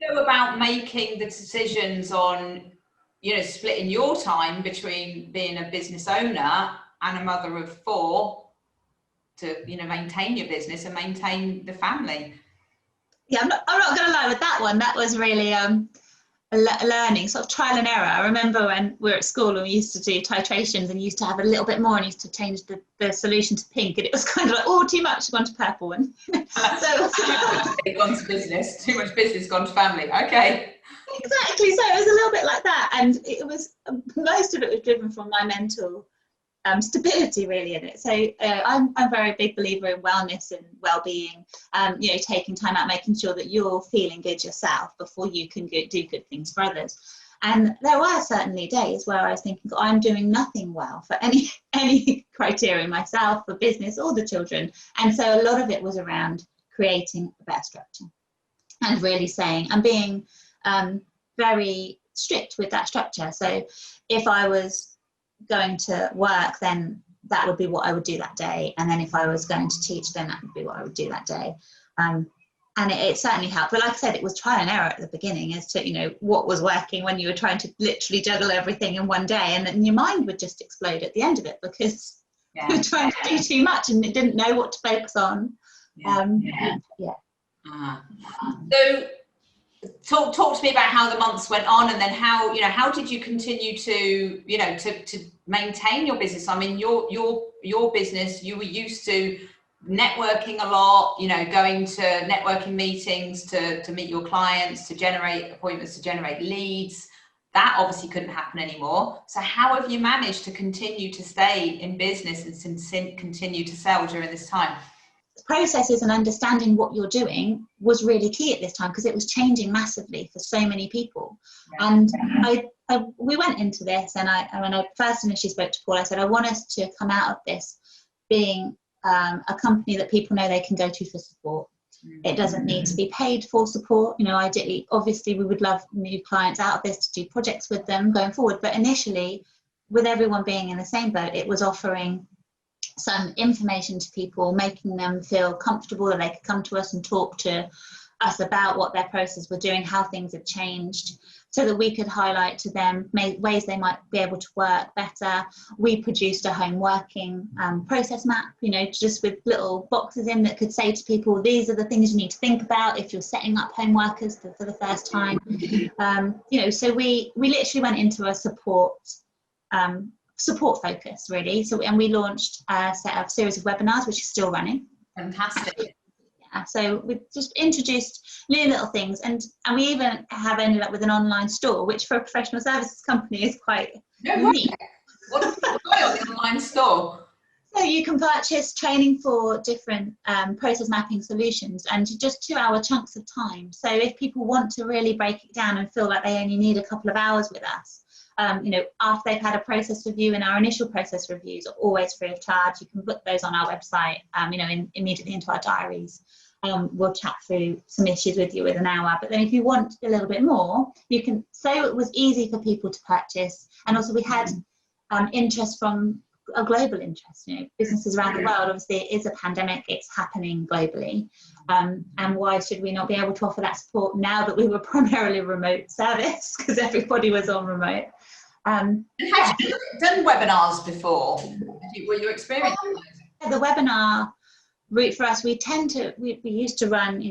go about making the decisions on, splitting your time between being a business owner and a mother of 4 to, maintain your business and maintain the family? Yeah, I'm not going to lie with that one. That was really a learning, sort of trial and error. I remember when we were at school and we used to do titrations and used to have a little bit more and used to change the solution to pink, and it was kind of like, oh, too much, gone to purple. And so gone to business, too much business, gone to family. Okay. Exactly. So it was a little bit like that, and it was, most of it was driven from my mental stability really in it. So I'm a very big believer in wellness and well-being, taking time out, making sure that you're feeling good yourself before you can do good things for others. And there were certainly days where I was thinking, I'm doing nothing well for any criteria, myself, for business, or the children. And so a lot of it was around creating a better structure and really saying and being very strict with that structure. So if I was going to work, then that would be what I would do that day, and then if I was going to teach, then that would be what I would do that day. And it certainly helped, but like I said, it was trial and error at the beginning as to what was working when you were trying to literally juggle everything in one day, and then your mind would just explode at the end of it because you were trying to do too much and it didn't know what to focus on. So talk to me about how the months went on, and then how did you continue to to maintain your business? I mean, your business, you were used to networking a lot, going to networking meetings to meet your clients, to generate appointments, to generate leads. That obviously couldn't happen anymore. So how have you managed to continue to stay in business and continue to sell during this time? Processes and understanding what you're doing was really key at this time because it was changing massively for so many people. And we went into this, and when I first initially spoke to Paul, I said I want us to come out of this being a company that people know they can go to for support. It doesn't need to be paid for support. Ideally, obviously, we would love new clients out of this to do projects with them going forward. But initially, with everyone being in the same boat, it was offering some information to people, making them feel comfortable that they could come to us and talk to us about what their processes were doing, how things had changed, so that we could highlight to them ways they might be able to work better. We produced a home working process map, just with little boxes in that could say to people, these are the things you need to think about if you're setting up home workers for the first time. So we literally went into a support focus really. And we launched a series of webinars which is still running. Fantastic. So we just introduced new little things, and we even have ended up with an online store, which for a professional services company is quite neat. What is the online store? So you can purchase training for different process mapping solutions, and just 2-hour chunks of time. So if people want to really break it down and feel like they only need a couple of hours with us, after they've had a process review, and our initial process reviews are always free of charge. You can book those on our website, immediately into our diaries. We'll chat through some issues with you within an hour. But then if you want a little bit more, you can. So it was easy for people to purchase. And also we had interest from a global interest, businesses around the world. Obviously it is a pandemic, it's happening globally. And why should we not be able to offer that support now that we were primarily a remote service, because everybody was on remote. Have you done webinars before? Were you experienced? The webinar route for us, we used to run,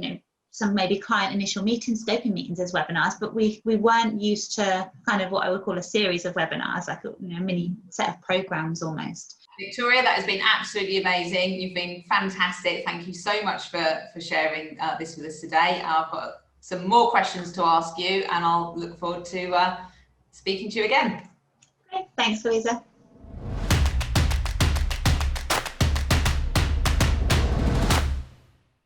some maybe client initial meetings, scoping meetings as webinars, but we weren't used to kind of what I would call a series of webinars, like a mini set of programs almost. Victoria, that has been absolutely amazing. You've been fantastic. Thank you so much for sharing this with us today. I've got some more questions to ask you, and I'll look forward to speaking to you again. Okay, thanks, Louisa.